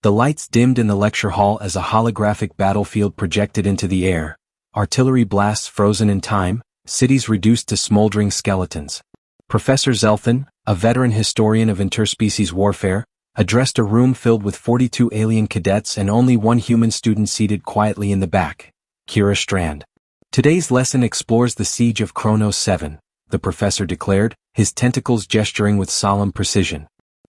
The lights dimmed in the lecture hall as a holographic battlefield projected into the air, artillery blasts frozen in time, cities reduced to smoldering skeletons. Professor Zelthan, a veteran historian of interspecies warfare, addressed a room filled with 42 alien cadets and only one human student seated quietly in the back, Kira Strand. Today's lesson explores the siege of Kronos 7, the professor declared, his tentacles gesturing with solemn precision.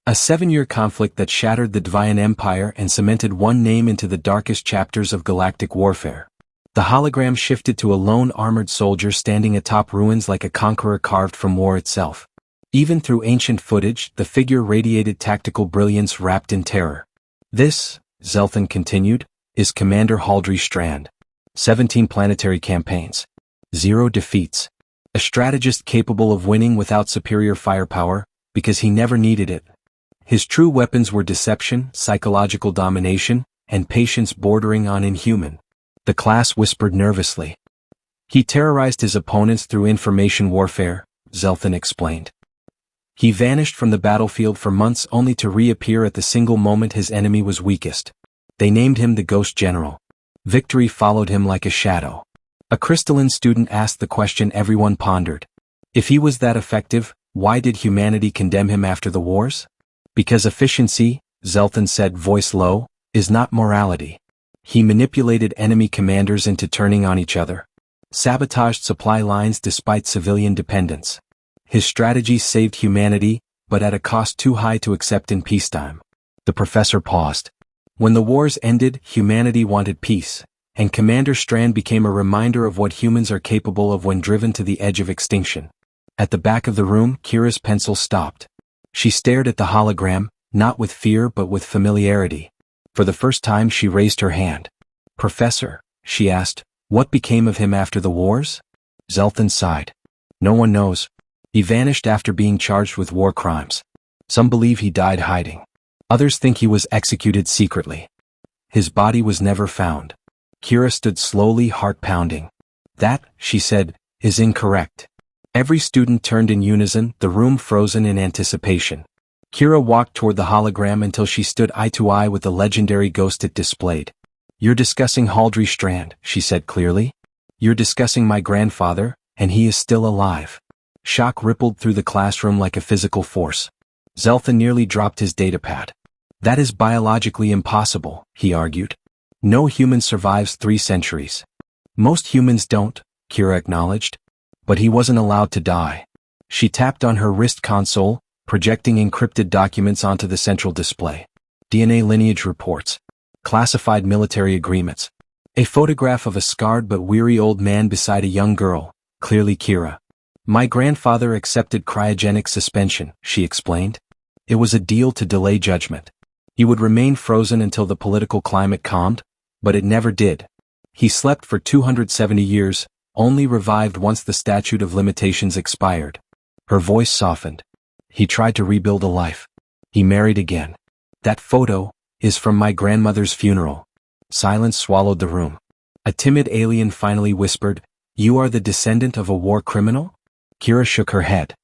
A 7-year conflict that shattered the Dvian Empire and cemented one name into the darkest chapters of galactic warfare. The hologram shifted to a lone armored soldier standing atop ruins like a conqueror carved from war itself. Even through ancient footage, the figure radiated tactical brilliance wrapped in terror. This, Zelthan continued, is Commander Haldric Strand. 17 planetary campaigns. 0 defeats. A strategist capable of winning without superior firepower, because he never needed it. His true weapons were deception, psychological domination, and patience bordering on inhuman. The class whispered nervously. He terrorized his opponents through information warfare, Zelthan explained. He vanished from the battlefield for months only to reappear at the single moment his enemy was weakest. They named him the Ghost General. Victory followed him like a shadow. A crystalline student asked the question everyone pondered. If he was that effective, why did humanity condemn him after the wars? Because efficiency, Zelthan said, voice low, is not morality. He manipulated enemy commanders into turning on each other. Sabotaged supply lines despite civilian dependence. His strategy saved humanity, but at a cost too high to accept in peacetime. The professor paused. When the wars ended, humanity wanted peace, and Commander Strand became a reminder of what humans are capable of when driven to the edge of extinction. At the back of the room, Kira's pencil stopped. She stared at the hologram, not with fear but with familiarity. For the first time she raised her hand. Professor, she asked, what became of him after the wars? Zelthan sighed. No one knows. He vanished after being charged with war crimes. Some believe he died hiding. Others think he was executed secretly. His body was never found. Kira stood slowly, heart pounding. That, she said, is incorrect. Every student turned in unison, the room frozen in anticipation. Kira walked toward the hologram until she stood eye to eye with the legendary ghost it displayed. You're discussing Haldric Strand, she said clearly. You're discussing my grandfather, and he is still alive. Shock rippled through the classroom like a physical force. Zelthan nearly dropped his datapad. That is biologically impossible, he argued. No human survives 3 centuries. Most humans don't, Kira acknowledged. But he wasn't allowed to die. She tapped on her wrist console, projecting encrypted documents onto the central display. DNA lineage reports. Classified military agreements. A photograph of a scarred but weary old man beside a young girl, clearly Kira. My grandfather accepted cryogenic suspension, she explained. It was a deal to delay judgment. He would remain frozen until the political climate calmed, but it never did. He slept for 270 years, only revived once the statute of limitations expired. Her voice softened. He tried to rebuild a life. He married again. That photo is from my grandmother's funeral. Silence swallowed the room. A timid alien finally whispered, You are the descendant of a war criminal? Kira shook her head.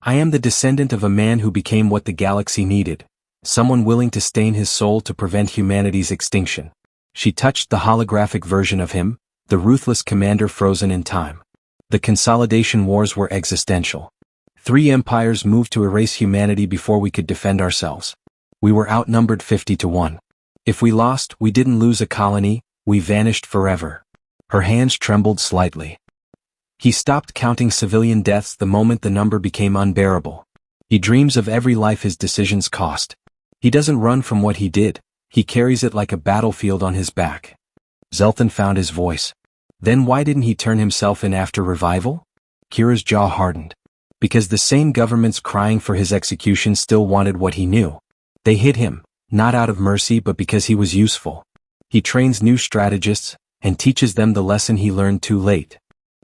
I am the descendant of a man who became what the galaxy needed, someone willing to stain his soul to prevent humanity's extinction. She touched the holographic version of him, the ruthless commander frozen in time. The consolidation wars were existential. 3 empires moved to erase humanity before we could defend ourselves. We were outnumbered 50-1. If we lost, we didn't lose a colony, we vanished forever. Her hands trembled slightly. He stopped counting civilian deaths the moment the number became unbearable. He dreams of every life his decisions cost. He doesn't run from what he did, he carries it like a battlefield on his back. Zelthan found his voice. Then why didn't he turn himself in after revival? Kira's jaw hardened. Because the same governments crying for his execution still wanted what he knew. They hid him, not out of mercy but because he was useful. He trains new strategists, and teaches them the lesson he learned too late.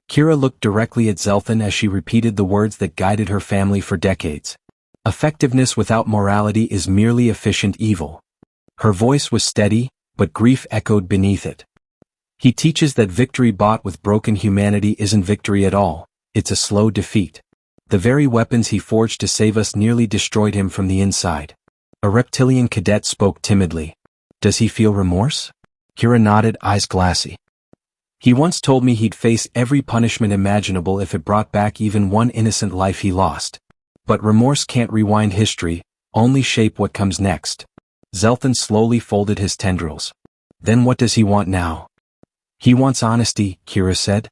Kira looked directly at Zelthan as she repeated the words that guided her family for decades. Effectiveness without morality is merely efficient evil. Her voice was steady, but grief echoed beneath it. He teaches that victory bought with broken humanity isn't victory at all, it's a slow defeat. The very weapons he forged to save us nearly destroyed him from the inside. A reptilian cadet spoke timidly. Does he feel remorse? Kira nodded, eyes glassy. He once told me he'd face every punishment imaginable if it brought back even one innocent life he lost. But remorse can't rewind history, only shape what comes next. Zelthan slowly folded his tendrils. Then what does he want now? He wants honesty, Kira said.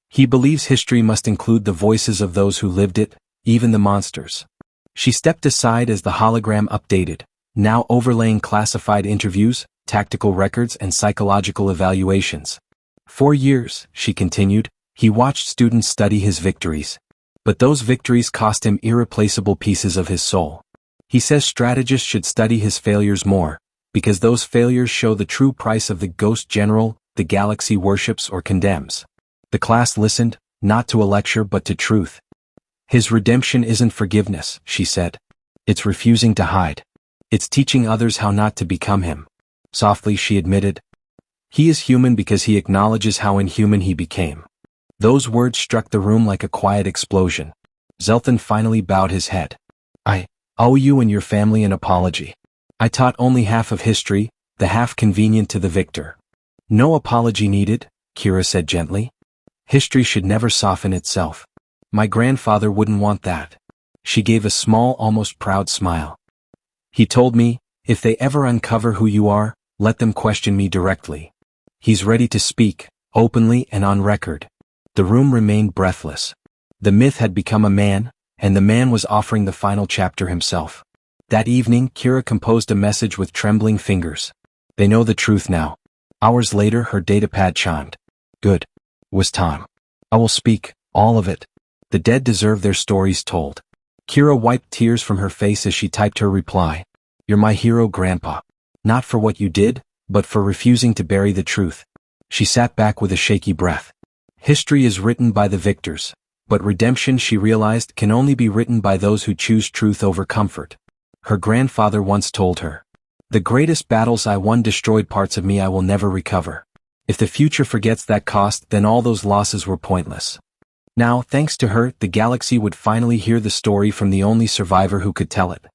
He believes history must include the voices of those who lived it, even the monsters. She stepped aside as the hologram updated, now overlaying classified interviews, tactical records and psychological evaluations. For years, she continued, he watched students study his victories. But those victories cost him irreplaceable pieces of his soul. He says strategists should study his failures more, because those failures show the true price of the ghost general the galaxy worships or condemns. The class listened, not to a lecture but to truth. His redemption isn't forgiveness, she said. It's refusing to hide. It's teaching others how not to become him. Softly she admitted. He is human because he acknowledges how inhuman he became. Those words struck the room like a quiet explosion. Zelthan finally bowed his head. I owe you and your family an apology. I taught only half of history, the half convenient to the victor. No apology needed, Kira said gently. History should never soften itself. My grandfather wouldn't want that. She gave a small, almost proud smile. He told me, if they ever uncover who you are, let them question me directly. He's ready to speak, openly and on record. The room remained breathless. The myth had become a man, and the man was offering the final chapter himself. That evening, Kira composed a message with trembling fingers. They know the truth now. Hours later, her datapad chimed. Good. Was time. I will speak, all of it. The dead deserve their stories told. Kira wiped tears from her face as she typed her reply. You're my hero, Grandpa. Not for what you did, but for refusing to bury the truth. She sat back with a shaky breath. History is written by the victors, but redemption, she realized, can only be written by those who choose truth over comfort. Her grandfather once told her, the greatest battles I won destroyed parts of me I will never recover. If the future forgets that cost, then all those losses were pointless. Now, thanks to her, the galaxy would finally hear the story from the only survivor who could tell it.